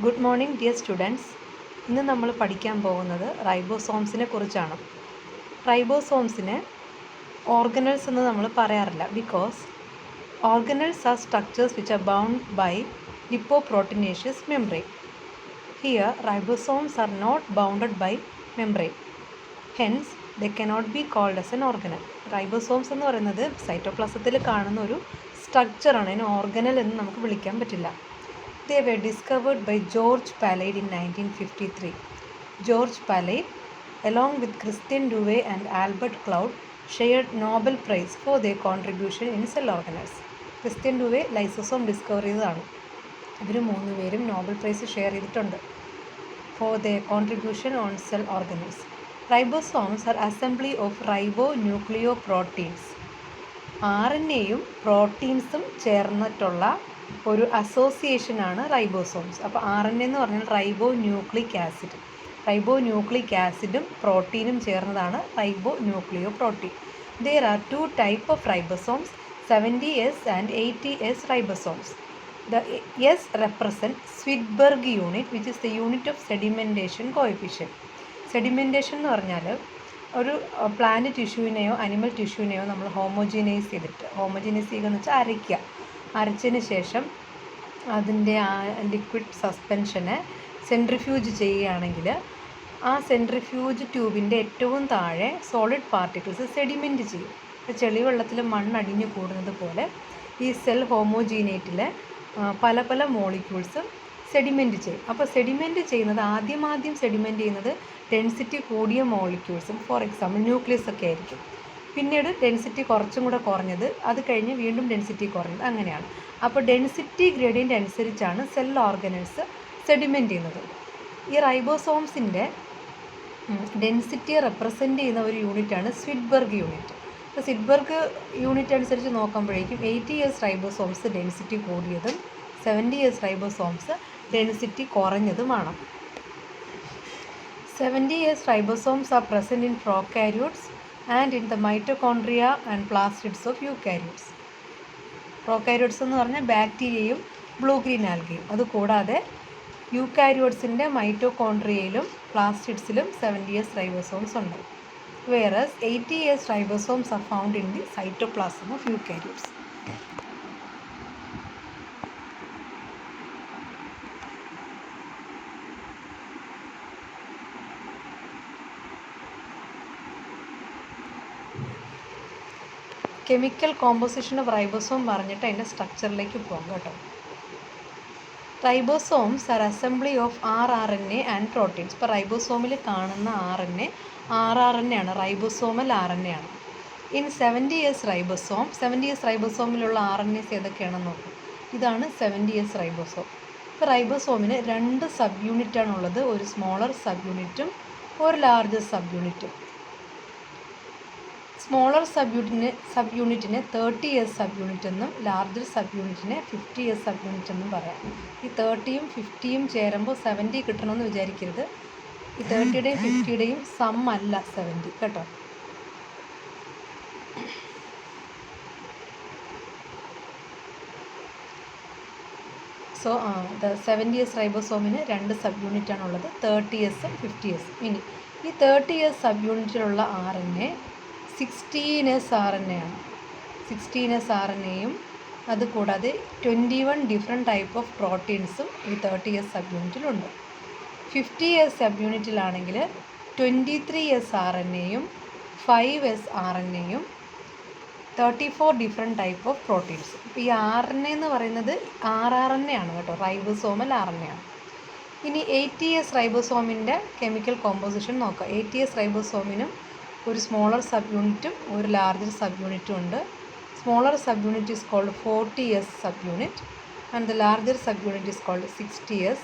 Good morning dear students. ഇന്ന് നമ്മൾ പഠിക്കാൻ പോകുന്നത് റൈബോസോംസിനെ കുറിച്ചാണ്. റൈബോസോംസിനെ ഓർഗനൽസ് എന്ന് നമ്മൾ പറയാറില്ല. Because organelles are structures which are bound by lipoproteinaceous membrane. Here ribosomes are not bounded by membrane. Hence they cannot be called as an organelle. Ribosomes എന്ന് പറയുന്നത് സൈറ്റോപ്ലാസത്തിൽ കാണുന്ന ഒരു സ്ട്രക്ചറാണ്. അതിന് ഓർഗനൽ എന്ന് നമുക്ക് വിളിക്കാൻ പറ്റില്ല. They were discovered by George Palade in 1953. George Palade, along with Christian Dubé and Albert Cloud, shared Nobel Prize for their contribution in cell organelles. Christian Dubé lysosome discover ചെയ്തതാണ്. ഇവർ മൂന്നുപേരും നോബൽ പ്രൈസ് ഷെയർ ചെയ്തിട്ടുണ്ട് for their contribution on cell organelles. Ribosomes are assembly of ribonucleoproteins. RNAയും പ്രോട്ടീൻസും ചേർന്നിട്ടുള്ള ഒരു അസോസിയേഷനാണ് ribosomes. അപ്പോൾ RNA എന്ന് പറഞ്ഞാൽ ribonucleic acid. Ribonucleic ആസിഡും പ്രോട്ടീനും ചേർന്നതാണ് റൈബോന്യൂക്ലിയോപ്രോട്ടീൻ. There are two types of ribosomes, 70S and 80S ribosomes. The S represent Swedberg unit, which is the unit of sedimentation coefficient. Sedimentation എന്ന് പറഞ്ഞാൽ ഒരു പ്ലാന്റ് ടിഷ്യൂവിനെയോ അനിമൽ ടിഷ്യൂവിനെയോ നമ്മൾ ഹോമോജീനൈസ് ചെയ്യുക എന്ന് വെച്ചാൽ അരച്ചതിന് ശേഷം അതിൻ്റെ ആ ലിക്വിഡ് സസ്പെൻഷനെ സെൻട്രിഫ്യൂജ് ചെയ്യുകയാണെങ്കിൽ ആ സെൻട്രിഫ്യൂജ് ട്യൂബിൻ്റെ ഏറ്റവും താഴെ സോളിഡ് പാർട്ടിക്കിൾസ് സെഡിമെൻറ്റ് ചെയ്യും. ചെളിവെള്ളത്തിൽ മണ്ണടിഞ്ഞു കൂടുന്നത് പോലെ ഈ സെൽ ഹോമോജീനേറ്റിലെ പല പല മോളിക്യൂൾസും സെഡിമെൻറ്റ് ചെയ്യും. അപ്പോൾ സെഡിമെൻറ്റ് ചെയ്യുന്നത് ആദ്യം സെഡിമെൻറ്റ് ചെയ്യുന്നത് ഡെൻസിറ്റി കൂടിയ മോളിക്യൂൾസും, ഫോർ എക്സാമ്പിൾ ന്യൂക്ലിയസ് ഒക്കെ ആയിരിക്കും. പിന്നീട് ഡെൻസിറ്റി കുറച്ചും കൂടെ കുറഞ്ഞത്, അത് കഴിഞ്ഞ് വീണ്ടും ഡെൻസിറ്റി കുറഞ്ഞത്, അങ്ങനെയാണ്. അപ്പോൾ ഡെൻസിറ്റി ഗ്രേഡിയൻ്റ് അനുസരിച്ചാണ് സെൽ ഓർഗനൽസ് സെഡിമെൻറ്റ് ചെയ്യുന്നത്. ഈ റൈബോസോംസിൻ്റെ ഡെൻസിറ്റി റെപ്രസെൻ്റ് ചെയ്യുന്ന ഒരു യൂണിറ്റാണ് സ്വിഡ്ബർഗ് യൂണിറ്റ്. അപ്പോൾ സ്വിഡ്ബർഗ് യൂണിറ്റ് അനുസരിച്ച് നോക്കുമ്പോഴേക്കും 80S റൈബോസോംസ് ഡെൻസിറ്റി കൂടിയതും 70S റൈബോസോംസ് ഡെൻസിറ്റി കുറഞ്ഞതുമാണ്. 70S ribosomes are present in prokaryotes and in the mitochondria and plastids of eukaryotes. prokaryotes എന്ന് പറഞ്ഞാൽ ബാക്ടീരിയയും ബ്ലൂ ഗ്രീൻ ആൽഗയും. അതുകൂടാതെ യൂക്കാരിയോട്സിൻ്റെ മൈറ്റോകോൺട്രിയയിലും പ്ലാസ്റ്റിഡ്സിലും 70S ribosomes ഉണ്ട്. Whereas 80S ribosomes are found in the cytoplasm of eukaryotes. Chemical composition of ribosome പറഞ്ഞിട്ട് അതിൻ്റെ സ്ട്രക്ചറിലേക്ക് പോകാം കേട്ടോ. Ribosomes are assembly of rRNA and proteins. ഇപ്പോൾ റൈബോസോമിൽ കാണുന്ന RNA rRNA ആണ്, റൈബോസോമൽ RNA ആണ്. ഇൻ 70S റൈബോസോമിലുള്ള RNAs ഏതൊക്കെയാണെന്ന് നോക്കും. ഇതാണ് 70S റൈബോസോം. ഇപ്പോൾ റൈബോസോമിന് 2 സബ് യൂണിറ്റാണുള്ളത്, ഒരു സ്മോളർ സബ് യൂണിറ്റും ഒരു ലാർജർ സബ് യൂണിറ്റും. സ്മോളർ സബ് യൂണിറ്റിനെ 30S സബ് യൂണിറ്റ് എന്നും ലാർജർ സബ് യൂണിറ്റിനെ 50S സബ് യൂണിറ്റ് എന്നും പറയാം. ഈ 30യും 50യും ചേരുമ്പോൾ 70 കിട്ടണമെന്ന് വിചാരിക്കരുത്. ഈ 30യുടെയും 50യുടെയും സം അല്ല 70 കേട്ടോ. സോ 70S റൈബോസോമിന് 2 സബ് യൂണിറ്റാണുള്ളത്, 30Sഉം 50Sഉം. ഇനി ഈ 30S sub യൂണിറ്റിലുള്ള RNA 16S RNA ആണ്. 16S RNAയും അതുകൂടാതെ 21 ഡിഫറെൻറ്റ് ടൈപ്പ് ഓഫ് പ്രോട്ടീൻസും ഈ 30S സബ് യൂണിറ്റിലുണ്ട്. 50S സബ് യൂണിറ്റിലാണെങ്കിൽ 23S RNAയും 5S RNAയും 34 ഡിഫറെൻറ്റ് ടൈപ്പ് ഓഫ് പ്രോട്ടീൻസ്. ഇപ്പോൾ ഈ RNA എന്ന് പറയുന്നത് rRNA ആണ് കേട്ടോ, റൈബോസോമൽ RNA ആണ്. ഇനി 80S റൈബോസോമിൻ്റെ കെമിക്കൽ കോമ്പോസിഷൻ നോക്കാം. 80S റൈബോസോമിനും ഒരു സ്മോളർ സബ് യൂണിറ്റും ഒരു ലാർജർ സബ് യൂണിറ്റും ഉണ്ട്. Smaller sub unit is called 40S subunit and the larger sub unit is called 60S.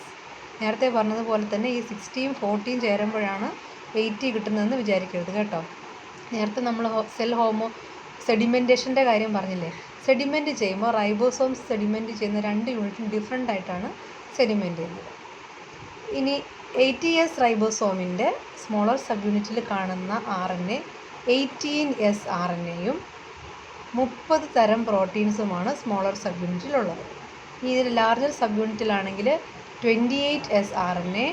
നേരത്തെ പറഞ്ഞതുപോലെ തന്നെ ഈ 60യും 40യും ചേരുമ്പോഴാണ് 80 കിട്ടുന്നതെന്ന് വിചാരിക്കരുത് കേട്ടോ. നേരത്തെ നമ്മൾ സെഡിമെൻറ്റേഷൻ്റെ കാര്യം പറഞ്ഞില്ലേ, സെഡിമെൻറ്റ് ചെയ്യുമ്പോൾ റൈബോസോംസ് സെഡിമെൻറ്റ് ചെയ്യുന്ന 2 യൂണിറ്റും ഡിഫറെൻ്റ് ആയിട്ടാണ് സെഡിമെൻറ്റ് ചെയ്യുന്നത്. ഇനി 80S റൈബോസോമിൻ്റെ സ്മോളർ സബ് യൂണിറ്റിൽ കാണുന്ന RNA 18S RNAയും 30 തരം പ്രോട്ടീൻസുമാണ് സ്മോളർ സബ് യൂണിറ്റിലുള്ളത്. ഇതിൽ ലാർജർ സബ് യൂണിറ്റിലാണെങ്കിൽ 28S RNA,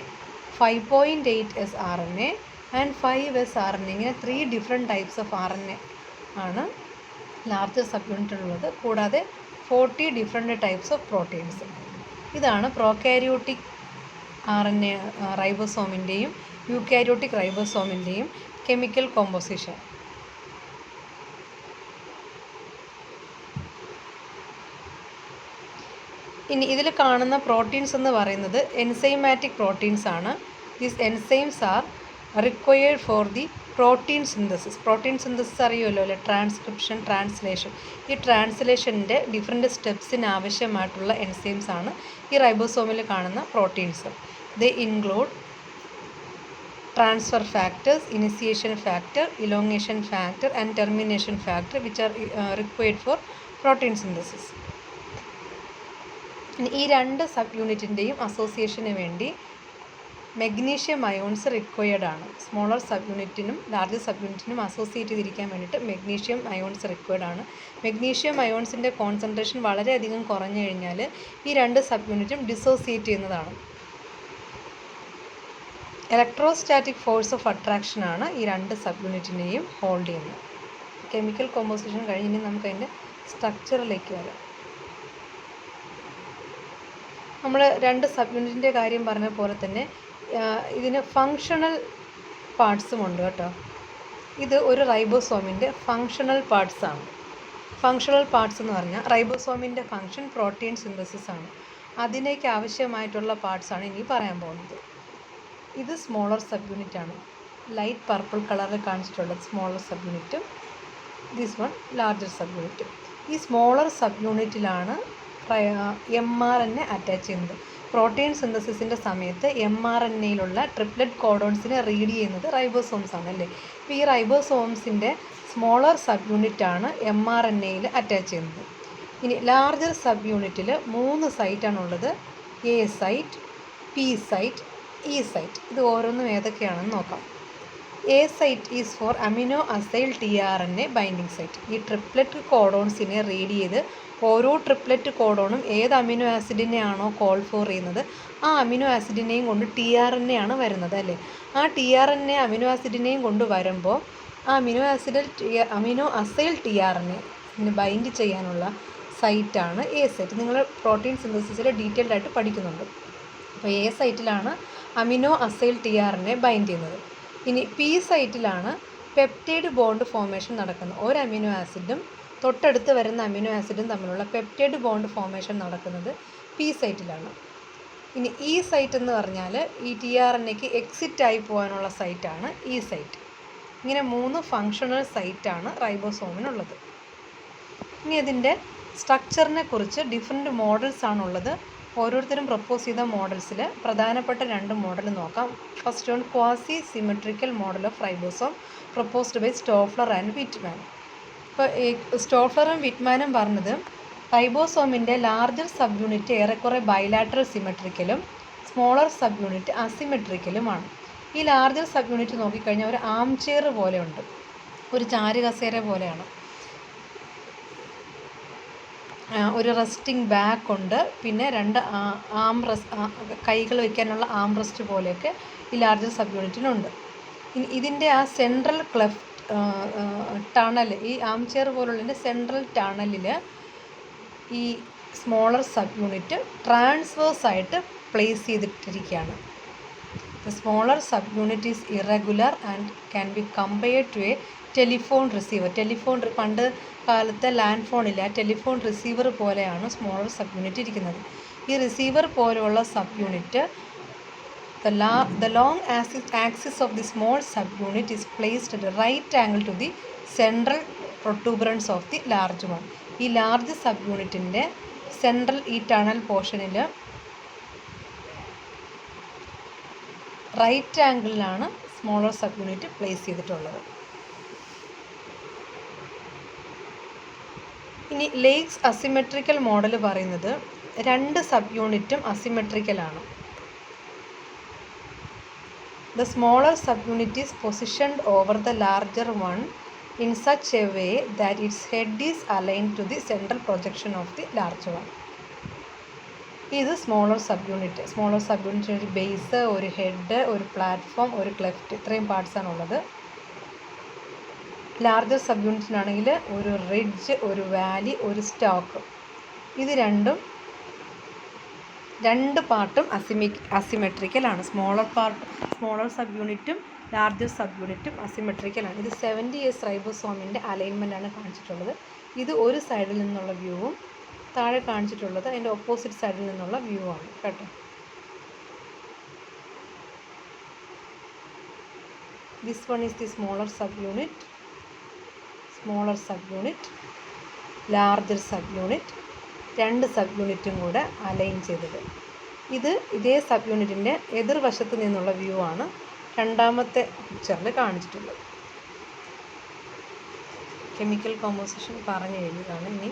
5.8S RNA and 5S RNA. ഇങ്ങനെ 3 ഡിഫറെൻറ്റ് ടൈപ്സ് ഓഫ് RNA ആണ് ലാർജർ സബ് യൂണിറ്റിലുള്ളത്. കൂടാതെ 40 ഡിഫറെൻറ്റ് ടൈപ്സ് ഓഫ് പ്രോട്ടീൻസ്. ഇതാണ് പ്രോകാരിയോട്ടിക് RNA റൈബോസോമിൻ്റെയും യൂകാരിയോട്ടിക് റൈബോസോമിൻ്റെയും കെമിക്കൽ കോമ്പോസിഷൻ. ഇനി ഇതിൽ കാണുന്ന പ്രോട്ടീൻസ് എന്ന് പറയുന്നത് എൻസൈമാറ്റിക് പ്രോട്ടീൻസ് ആണ്. These enzymes are required for the protein synthesis. Protein synthesis അറിയുമല്ലോ അല്ലേ, ട്രാൻസ്ക്രിപ്ഷൻ, ട്രാൻസ്ലേഷൻ. ഈ ട്രാൻസ്ലേഷൻ്റെ ഡിഫറെൻറ്റ് സ്റ്റെപ്സിന് ആവശ്യമായിട്ടുള്ള എൻസൈംസ് ആണ് ഈ റൈബോസോമിൽ കാണുന്ന proteins. They include transfer factors, initiation factor, elongation factor and termination factor which are required four protein synthesis. ഈ രണ്ട് sub യൂണിറ്റിൻ്റെയും അസോസിയേഷന് വേണ്ടി മെഗ്നീഷ്യം അയോൺസ് റിക്വയർഡ് ആണ്. സ്മോളർ സബ് യൂണിറ്റിനും ലാർജർ സബ് യൂണിറ്റിനും അസോസിയേറ്റ് ചെയ്തിരിക്കാൻ വേണ്ടിയിട്ട് മെഗ്നീഷ്യം അയോൺസ് റിക്വയർഡ് ആണ്. മെഗ്നീഷ്യം അയോൺസിൻ്റെ കോൺസെൻട്രേഷൻ വളരെയധികം കുറഞ്ഞു കഴിഞ്ഞാൽ ഈ രണ്ട് സബ് യൂണിറ്റും ഡിസോസിയേറ്റ് ചെയ്യുന്നതാണ്. ഇലക്ട്രോസ്റ്റാറ്റിക് ഫോഴ്സ് ഓഫ് അട്രാക്ഷൻ ആണ് ഈ രണ്ട് സബ് യൂണിറ്റിനെയും ഹോൾഡ് ചെയ്യുന്നത്. കെമിക്കൽ കോമ്പോസിഷൻ കഴിഞ്ഞ് നമുക്ക് അതിൻ്റെ സ്ട്രക്ചറിലേക്ക് വരാം. നമ്മൾ രണ്ട് സബ് യൂണിറ്റിൻ്റെ കാര്യം പറഞ്ഞ പോലെ തന്നെ ഇതിന് ഫങ്ഷണൽ പാർട്സും ഉണ്ട് കേട്ടോ. ഇത് ഒരു റൈബോസോമിൻ്റെ ഫങ്ഷണൽ പാർട്സാണ്. ഫങ്ഷണൽ പാർട്സ് എന്ന് പറഞ്ഞാൽ റൈബോസോമിൻ്റെ ഫങ്ഷൻ പ്രോട്ടീൻ സിന്തസിസ് ആണ്. അതിനേക്ക് ആവശ്യമായിട്ടുള്ള പാർട്സാണ് ഇനി പറയാൻ പോകുന്നത്. ഇത് സ്മോളർ സബ് യൂണിറ്റ് ആണ്. ലൈറ്റ് പർപ്പിൾ കളറിൽ കാണിച്ചിട്ടുള്ളത് സ്മോളർ സബ് യൂണിറ്റും ദിസ് വൺ ലാർജർ സബ് യൂണിറ്റും. ഈ സ്മോളർ സബ് യൂണിറ്റിലാണ് mRNA അറ്റാച്ച് ചെയ്യുന്നത്. പ്രോട്ടീൻ സിന്തസിസിൻ്റെ സമയത്ത് mRNAയിലുള്ള ട്രിപ്ലെറ്റ് കോഡോൺസിനെ റീഡ് ചെയ്യുന്നത് റൈബോസോംസ് ആണ് അല്ലേ. അപ്പോൾ ഈ റൈബോസോംസിൻ്റെ സ്മോളർ സബ് യൂണിറ്റാണ് mRNAയിൽ അറ്റാച്ച് ചെയ്യുന്നത്. ഇനി ലാർജർ സബ് യൂണിറ്റിൽ 3 സൈറ്റാണുള്ളത്. A site, P site, E site. ഇത് ഓരോന്നും ഏതൊക്കെയാണെന്ന് നോക്കാം. A site is for amino acyl tRNA binding site. ഈ ട്രിപ്ലെറ്റ് കോഡോൺസിനെ റീഡ് ചെയ്ത് ഓരോ ട്രിപ്ലെറ്റ് കോഡോണും ഏത് അമിനോ ആസിഡിനെയാണോ കോൾ ഫോർ ചെയ്യുന്നത് ആ അമിനോ ആസിഡിനെയും കൊണ്ട് tRNA ആണ് വരുന്നത് അല്ലേ. ആ tRNA അമിനോ ആസിഡിനെയും കൊണ്ട് വരുമ്പോൾ ആ അമിനോ അസൈൽ tRNA ബൈൻഡ് ചെയ്യാനുള്ള സൈറ്റാണ് A സൈറ്റ്. നിങ്ങൾ പ്രോട്ടീൻ സിന്തസിസിൽ ഡീറ്റെയിൽഡ് ആയിട്ട് പഠിക്കുന്നുണ്ട്. അപ്പോൾ A സൈറ്റിലാണ് അമിനോ അസൈൽ tRNA ബൈൻഡ് ചെയ്യുന്നത്. ഇനി P സൈറ്റിലാണ് പെപ്റ്റൈഡ് ബോണ്ട് ഫോർമേഷൻ നടക്കുന്നത്. ഒരു അമിനോ ആസിഡും തൊട്ടടുത്ത് വരുന്ന അമിനോ ആസിഡും തമ്മിലുള്ള പെപ്റ്റൈഡ് ബോണ്ട് ഫോർമേഷൻ നടക്കുന്നത് P സൈറ്റിലാണ്. ഇനി E സൈറ്റ് എന്ന് പറഞ്ഞാൽ ഈ tRNAക്ക് എക്സിറ്റ് ആയി പോകാനുള്ള സൈറ്റാണ് E സൈറ്റ്. ഇങ്ങനെ 3 ഫങ്ഷണൽ സൈറ്റാണ് റൈബോസോമിനുള്ളത്. ഇനി ഇതിൻ്റെ സ്ട്രക്ചറിനെ കുറിച്ച് ഡിഫറെൻറ്റ് മോഡൽസ് ആണുള്ളത്. ഓരോരുത്തരും പ്രപ്പോസ് ചെയ്ത മോഡൽസിൽ പ്രധാനപ്പെട്ട 2 മോഡൽ നോക്കാം. First one quasi symmetrical model of ribosome proposed by Stoffler and Wittmann. ഇപ്പോൾ സ്റ്റോഫ്ലറും വിറ്റ്മാനും പറഞ്ഞത് റൈബോസോമിൻ്റെ ലാർജർ സബ് യൂണിറ്റ് ഏറെക്കുറെ ബൈലാറ്ററൽ സിമെട്രിക്കലും സ്മോളർ സബ് യൂണിറ്റ് അസിമെട്രിക്കലുമാണ്. ഈ ലാർജർ സബ് യൂണിറ്റ് നോക്കിക്കഴിഞ്ഞാൽ ഒരു ആം ചെയർ പോലെയുണ്ട്, ഒരു ചാരുകസേര പോലെയാണ്. ഒരു റെസ്റ്റിംഗ് ബാക്ക് ഉണ്ട്, പിന്നെ 2 കൈകൾ വയ്ക്കാനുള്ള ആം റെസ്റ്റ് പോലെയൊക്കെ ഈ ലാർജർ സബ് യൂണിറ്റിനുണ്ട്. ഇതിൻ്റെ ആ സെൻട്രൽ ക്ലെഫ്റ്റ് ടണൽ, ഈ ആം ചെയർ പോലുള്ളതിൻ്റെ സെൻട്രൽ ടണലിൽ ഈ സ്മോളർ സബ് യൂണിറ്റ് ട്രാൻസ്വേഴ്സായിട്ട് പ്ലേസ് ചെയ്തിട്ടിരിക്കുകയാണ്. The smaller sub unit is irregular and can be compared to a telephone receiver. പണ്ട് കാലത്തെ ലാൻഡ് ഫോണില്ല, ടെലിഫോൺ റിസീവർ പോലെയാണ് സ്മോളർ സബ് യൂണിറ്റ് ഇരിക്കുന്നത്. ഈ റിസീവർ പോലെയുള്ള sub unit the long axis of the small subunit is placed at a right angle to the central protuberance of the large one. ഈ large sub യൂണിറ്റിൻ്റെ central ഈ tunnel പോർഷനിൽ right ആംഗിളിലാണ് smaller sub unit place ചെയ്തിട്ടുള്ളത്. ഇനി Lake's asymmetrical model പറയുന്നത് 2 sub യൂണിറ്റും അസിമെട്രിക്കലാണ്. The smaller subunit is positioned over the larger one in such a way that its head is aligned to the central projection of the larger one. ഇത് smaller sub unit ഒരു base, ഒരു head, ഒരു platform, ഒരു cleft, ഇത്രയും പാർട്സാണ് ഉള്ളത്. Larger sub യൂണിറ്റിനാണെങ്കിൽ ഒരു ridge, ഒരു Valley, ഒരു സ്റ്റോക്ക്. ഇത് രണ്ട് പാർട്ടും അസിമെട്രിക്കലാണ്. സ്മോളർ സബ് യൂണിറ്റും ലാർജർ സബ് യൂണിറ്റും അസിമെട്രിക്കലാണ്. ഇത് 70S റൈബോസോമിൻ്റെ അലൈൻമെൻറ്റാണ് കാണിച്ചിട്ടുള്ളത്. ഇത് ഒരു സൈഡിൽ നിന്നുള്ള വ്യൂവും താഴെ കാണിച്ചിട്ടുള്ളത് അതിൻ്റെ ഓപ്പോസിറ്റ് സൈഡിൽ നിന്നുള്ള വ്യൂ ആണ് കേട്ടോ. This one is the smaller sub unit, larger sub unit, രണ്ട് സബ് യൂണിറ്റും കൂടെ അലൈൻ ചെയ്തത്. ഇതേ സബ് യൂണിറ്റിൻ്റെ എതിർവശത്ത് നിന്നുള്ള വ്യൂ ആണ് രണ്ടാമത്തെ പിക്ചറിൽ കാണിച്ചിട്ടുള്ളത്. കെമിക്കൽ കോമ്പോസിഷൻ പറഞ്ഞു കഴിഞ്ഞതാണ്. ഇനി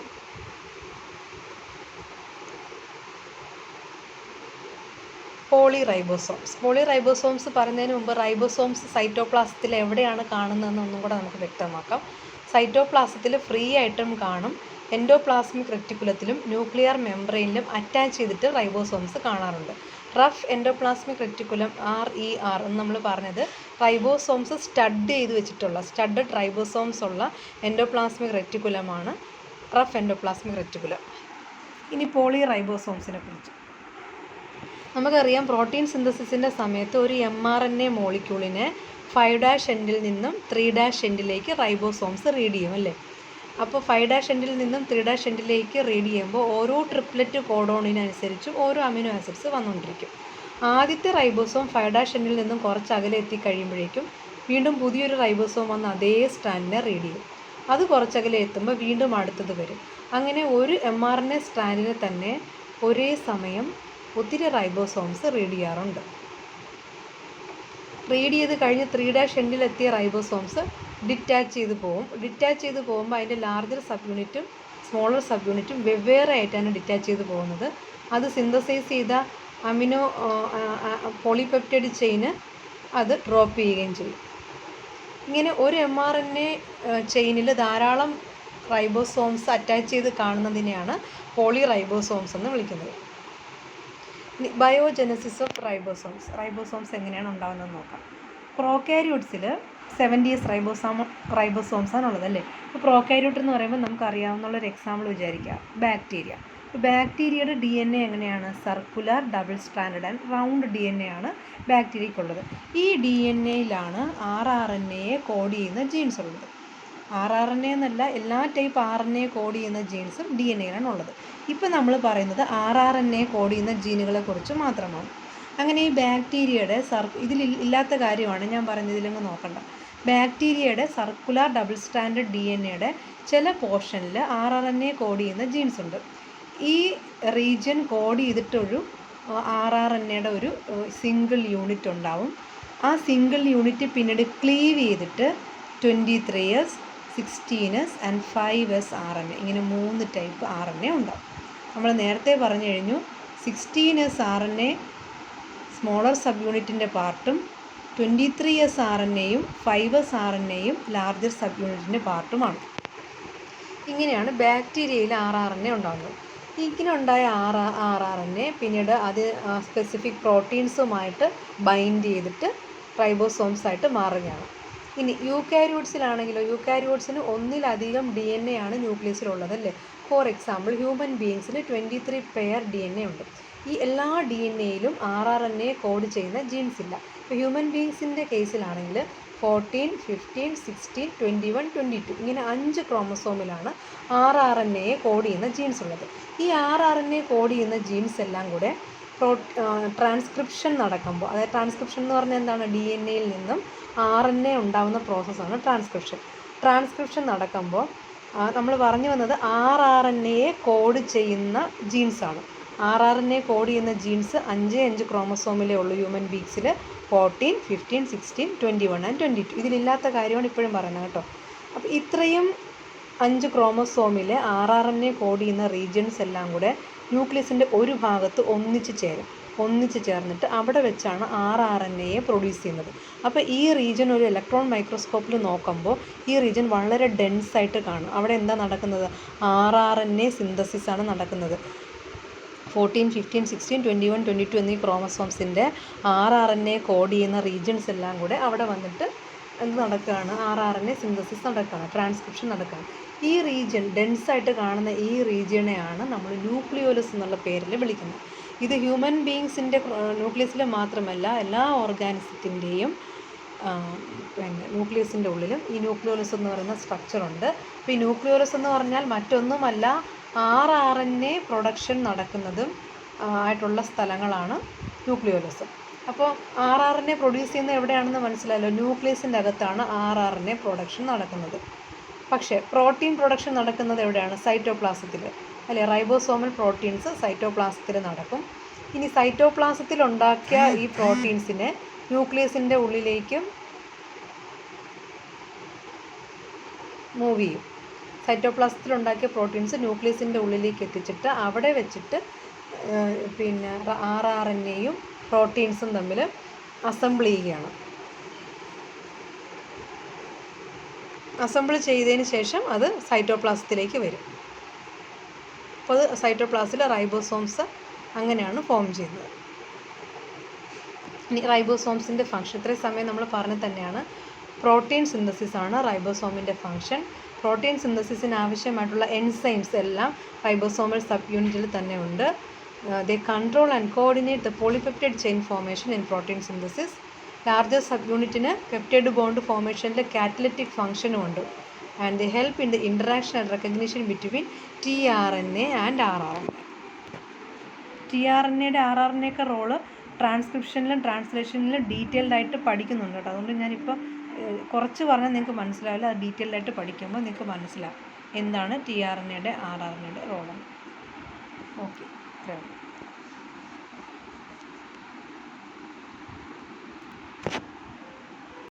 പോളിറൈബോസോംസ് പറയുന്നതിന് മുമ്പ് റൈബോസോംസ് സൈറ്റോപ്ലാസത്തിൽ എവിടെയാണ് കാണുന്നതെന്ന് ഒന്നും കൂടെ നമുക്ക് വ്യക്തമാക്കാം. സൈറ്റോപ്ലാസത്തിൽ ഫ്രീ ആയിട്ടും കാണും. എൻഡോപ്ലാസ്മിക് റെറ്റിക്കുലത്തിലും ന്യൂക്ലിയർ മെംബ്രെയിനിലും അറ്റാച്ച് ചെയ്തിട്ട് റൈബോസോംസ് കാണാറുണ്ട്. റഫ് എൻഡോപ്ലാസ്മിക് റെറ്റിക്കുലം RER എന്ന് നമ്മൾ പറഞ്ഞത് റൈബോസോംസ് സ്റ്റഡഡ് റൈബോസോംസ് ഉള്ള എൻഡോപ്ലാസ്മിക് റെറ്റിക്കുലമാണ് റഫ് എൻഡോപ്ലാസ്മിക് റെറ്റിക്കുലം. ഇനി പോളിറൈബോസോംസിനെ കുറിച്ച് നമുക്കറിയാം. പ്രോട്ടീൻ സിന്തസിസിൻ്റെ സമയത്ത് ഒരു mRNA മോളിക്യൂളിനെ 5' എൻഡിൽ നിന്നും 3' എൻഡിലേക്ക് റൈബോസോംസ് റീഡ് ചെയ്യും അല്ലേ. അപ്പോൾ 5' എൻഡിൽ നിന്നും 3' എൻഡിലേക്ക് റീഡ് ചെയ്യുമ്പോൾ ഓരോ ട്രിപ്ലറ്റ് കോഡോണിനനുസരിച്ചും ഓരോ അമിനോ ആസിഡ്സ് വന്നുകൊണ്ടിരിക്കും. ആദ്യത്തെ റൈബോസോം 5' എൻഡിൽ നിന്നും കുറച്ച് അകലെ എത്തിക്കഴിയുമ്പോഴേക്കും വീണ്ടും പുതിയൊരു റൈബോസോം വന്ന് അതേ സ്ട്രാൻഡിനെ റീഡ് ചെയ്യും. അത് കുറച്ചകലെ എത്തുമ്പോൾ വീണ്ടും അടുത്തത് വരും. അങ്ങനെ ഒരു mRNA സ്ട്രാൻഡിനെ തന്നെ ഒരേ സമയം ഒത്തിരി റൈബോസോംസ് റീഡ് ചെയ്യാറുണ്ട്. റീഡ് ചെയ്ത് കഴിഞ്ഞ് 3' എൻഡിലെത്തിയ റൈബോസോംസ് ഡിറ്റാച്ച് ചെയ്ത് പോകുമ്പോൾ അതിൻ്റെ ലാർജർ സബ് യൂണിറ്റും സ്മോളർ സബ് യൂണിറ്റും വെവ്വേറെ ആയിട്ടാണ് ഡിറ്റാച്ച് ചെയ്ത് പോകുന്നത്. അത് സിന്തസൈസ് ചെയ്ത അമിനോ പോളിപെപ്റ്റൈഡ് ചെയിന് അത് ഡ്രോപ്പ് ചെയ്യുകയും ചെയ്യും. ഇങ്ങനെ ഒരു mRNA ചെയിനിൽ ധാരാളം റൈബോസോംസ് അറ്റാച്ച് ചെയ്ത് കാണുന്നതിനെയാണ് പോളിറൈബോസോംസ് എന്ന് വിളിക്കുന്നത്. ബയോജനസിസ് ഓഫ് റൈബോസോംസ് എങ്ങനെയാണ് ഉണ്ടാകുന്നതെന്ന് നോക്കാം. പ്രോകാരിയോട്സിൽ 70S റൈബോസോംസ് ആണുള്ളത് അല്ലേ. ഇപ്പോൾ പ്രോകാരിയോട്ട് എന്ന് പറയുമ്പോൾ നമുക്കറിയാവുന്നുള്ളൊരു എക്സാമ്പിൾ വിചാരിക്കുക, ബാക്ടീരിയ. ബാക്ടീരിയയുടെ DNA എങ്ങനെയാണ്? Circular, double stranded and round DNA ആണ് ബാക്ടീരിയയ്ക്കുള്ളത്. ഈ DNAയിലാണ് rRNA കോഡ് ചെയ്യുന്ന ജീൻസ് ഉള്ളത്. rRNA എന്നല്ല, എല്ലാ ടൈപ്പ് RNA കോഡ് ചെയ്യുന്ന ജീൻസും DNA-യിലാണ് ഉള്ളത്. ഇപ്പം നമ്മൾ പറയുന്നത് rRNA കോഡ് ചെയ്യുന്ന ജീനുകളെ കുറിച്ച് മാത്രമാണ്. അങ്ങനെ ഈ ബാക്ടീരിയയുടെ ഇതിൽ ഇല്ലാത്ത കാര്യമാണ് ഞാൻ പറയുന്നത്, ഇതിലങ്ങ് നോക്കണ്ട. ബാക്ടീരിയയുടെ സർക്കുലർ ഡബിൾ സ്റ്റാൻഡേർഡ് DNA-യുടെ ചില പോർഷനിൽ rRNA കോഡ് ചെയ്യുന്ന ജീൻസ് ഉണ്ട്. ഈ റീജിയൻ കോഡ് ചെയ്തിട്ടൊരു rRNA-യുടെ ഒരു സിംഗിൾ യൂണിറ്റ് ഉണ്ടാവും. ആ സിംഗിൾ യൂണിറ്റ് പിന്നീട് ക്ലീവ് ചെയ്തിട്ട് 23S, 16S and 5S RNA, ഇങ്ങനെ 3 ടൈപ്പ് RNA ഉണ്ടാവും. നമ്മൾ നേരത്തെ പറഞ്ഞു കഴിഞ്ഞു, 16S RNA സ്മോളർ സബ് യൂണിറ്റിൻ്റെ പാർട്ടും 23S RNAയും 5S RNAയും ലാർജർ സബ് യൂണിറ്റിൻ്റെ പാർട്ടുമാണ്. ഇങ്ങനെയാണ് ബാക്ടീരിയയിൽ rRNA ഉണ്ടാകുന്നത്. ഇങ്ങനെ ഉണ്ടായ rRNA പിന്നീട് അത് സ്പെസിഫിക് പ്രോട്ടീൻസുമായിട്ട് ബൈൻഡ് ചെയ്തിട്ട് റൈബോസോംസ് ആയിട്ട് മാറുകയാണ്. ഇനി യൂക്കാരിയോട്സിലാണെങ്കിലോ, യൂക്കാരിയോട്സിന് ഒന്നിലധികം DNA ആണ് ന്യൂക്ലിയസിലുള്ളത് അല്ലേ. ഫോർ എക്സാമ്പിൾ ഹ്യൂമൻ ബീയിങ്സിന് 23 പെയർ DNA ഉണ്ട്. ഈ എല്ലാ DNAയിലും rRNA കോഡ് ചെയ്യുന്ന ജീൻസ് ഇല്ല. ഇപ്പോൾ ഹ്യൂമൻ ബീയിങ്സിൻ്റെ കേസിലാണെങ്കിൽ 14, 15, 16, 21, 22 ഇങ്ങനെ 5 ക്രോമസോമിലാണ് rRNA കോഡ് ചെയ്യുന്ന ജീൻസ് ഉള്ളത്. ഈ rRNA കോഡ് ചെയ്യുന്ന ജീൻസ് എല്ലാം കൂടെ ട്രാൻസ്ക്രിപ്ഷൻ നടക്കുമ്പോൾ, അതായത് ട്രാൻസ്ക്രിപ്ഷൻ എന്ന് പറഞ്ഞാൽ എന്താണ്? DNA-യിൽ നിന്നും RNA ഉണ്ടാകുന്ന പ്രോസസ്സാണ് ട്രാൻസ്ക്രിപ്ഷൻ നടക്കുമ്പോൾ നമ്മൾ പറഞ്ഞു വന്നത് rRNA കോഡ് ചെയ്യുന്ന ജീൻസാണ്. rRNA കോഡ് ചെയ്യുന്ന ജീൻസ് 5 ക്രോമസോമിലേ ഉള്ളൂ ഹ്യൂമൻ ബീങ്സിൽ. 14, 15, 16, 21 ആൻഡ് 22 ഇതിലില്ലാത്ത കാര്യമാണ് ഇപ്പോഴും പറയുന്നത് കേട്ടോ. അപ്പോൾ ഇത്രയും 5 ക്രോമസോമിലെ rRNA കോഡ് ചെയ്യുന്ന റീജിയൻസ് എല്ലാം കൂടെ ന്യൂക്ലിയസിൻ്റെ ഒരു ഭാഗത്ത് ഒന്നിച്ച് ചേർന്നിട്ട് അവിടെ വെച്ചാണ് rRNA പ്രൊഡ്യൂസ് ചെയ്യുന്നത്. അപ്പോൾ ഈ റീജിയൻ ഒരു ഇലക്ട്രോൺ മൈക്രോസ്കോപ്പിൽ നോക്കുമ്പോൾ ഈ റീജിയൻ വളരെ ഡെൻസായിട്ട് കാണും. അവിടെ എന്താ നടക്കുന്നത്? rRNA സിന്തസിസ് ആണ് നടക്കുന്നത്. 14, 15, 16, 21, 22 എന്നീ ക്രോമസോംസിൻ്റെ RRNA കോഡ് ചെയ്യുന്ന റീജിയൻസ് എല്ലാം കൂടെ അവിടെ വന്നിട്ട് എന്ത് നടക്കുകയാണ്, RRNA സിന്തസിസ് നടക്കുകയാണ്, ട്രാൻസ്ക്രിപ്ഷൻ നടക്കുകയാണ്. ഈ റീജിയൻ, ഡെൻസായിട്ട് കാണുന്ന ഈ റീജിയനെയാണ് നമ്മൾ ന്യൂക്ലിയോലസ് എന്നുള്ള പേരിൽ വിളിക്കുന്നത്. ഇത് ഹ്യൂമൻ ബീയിങ്സിൻ്റെ ന്യൂക്ലിയസിൽ മാത്രമല്ല, എല്ലാ ഓർഗാനിസത്തിൻ്റെയും പിന്നെ ന്യൂക്ലിയസിൻ്റെ ഉള്ളിലും ഈ ന്യൂക്ലിയോലസ് എന്ന് പറയുന്ന സ്ട്രക്ചറുണ്ട്. അപ്പോൾ ഈ ന്യൂക്ലിയോലസ് എന്ന് പറഞ്ഞാൽ മറ്റൊന്നുമല്ല, RRNA പ്രൊഡക്ഷൻ നടക്കുന്നതും ആയിട്ടുള്ള സ്ഥലങ്ങളാണ് ന്യൂക്ലിയോലസ്. അപ്പോൾ RRNA പ്രൊഡ്യൂസ് ചെയ്യുന്നത് എവിടെയാണെന്ന് മനസ്സിലായല്ലോ, ന്യൂക്ലിയസിൻ്റെ അകത്താണ് RRNA പ്രൊഡക്ഷൻ നടക്കുന്നത്. പക്ഷേ പ്രോട്ടീൻ പ്രൊഡക്ഷൻ നടക്കുന്നത് എവിടെയാണ്, സൈറ്റോപ്ലാസത്തിൽ അല്ലേ. റൈബോസോമൽ പ്രോട്ടീൻസ് സൈറ്റോപ്ലാസത്തിൽ നടക്കും. ഇനി സൈറ്റോപ്ലാസത്തിൽ ഉണ്ടാക്കിയ ഈ പ്രോട്ടീൻസിനെ ന്യൂക്ലിയസിൻ്റെ ഉള്ളിലേക്കും മൂവ് ചെയ്യും. സൈറ്റോപ്ലാസത്തിൽ ഉണ്ടാക്കിയ പ്രോട്ടീൻസ് ന്യൂക്ലിയസിൻ്റെ ഉള്ളിലേക്ക് എത്തിച്ചിട്ട് അവിടെ വെച്ചിട്ട് പിന്നെ RRNAയും പ്രോട്ടീൻസും തമ്മിൽ അസംബിൾ ചെയ്യുകയാണ്. അസംബിൾ ചെയ്തതിന് ശേഷം അത് സൈറ്റോപ്ലാസത്തിലേക്ക് വരും. അപ്പോൾ അത് സൈറ്റോപ്ലാസത്തിലെ റൈബോസോംസ് അങ്ങനെയാണ് ഫോം ചെയ്യുന്നത്. ഇനി റൈബോസോംസിൻ്റെ ഫംഗ്ഷൻ, ഇത്രയും സമയം നമ്മൾ പറഞ്ഞു തന്നെയാണ്, പ്രോട്ടീൻ സിന്തസിസ് ആണ് റൈബോസോമിൻ്റെ ഫംഗ്ഷൻ. പ്രോട്ടീൻ സിന്തസിസിന് ആവശ്യമായിട്ടുള്ള എൻസൈംസ് എല്ലാം റൈബോസോമൽ സബ് യൂണിറ്റിൽ തന്നെ ഉണ്ട്. They control and coordinate the polypeptide chain formation in protein synthesis. Larger sub യൂണിറ്റിന് പെപ്റ്റൈഡ് ബോണ്ട് ഫോർമേഷനിൽ കാറ്റലിറ്റിക് ഫംഗ്ഷനും ഉണ്ട്. And they help in the interaction and recognition between tRNA and RRNA. tRNAയുടെ RRNAയൊക്കെ റോള് ട്രാൻസ്ക്രിപ്ഷനിലും ട്രാൻസ്ലേഷനിലും ഡീറ്റെയിൽഡ് ആയിട്ട് പഠിക്കുന്നുണ്ട് കേട്ടോ. അതുകൊണ്ട് ഞാനിപ്പോൾ കുറച്ച് പറഞ്ഞാൽ നിങ്ങൾക്ക് മനസ്സിലാവില്ല, അത് ഡീറ്റെയിൽഡ് ആയിട്ട് പഠിക്കുമ്പോൾ നിങ്ങൾക്ക് മനസ്സിലാവും എന്താണ് tRNAയുടെ RRNAയുടെ റോളെന്ന്. ഓക്കെ, ഇത്രയും.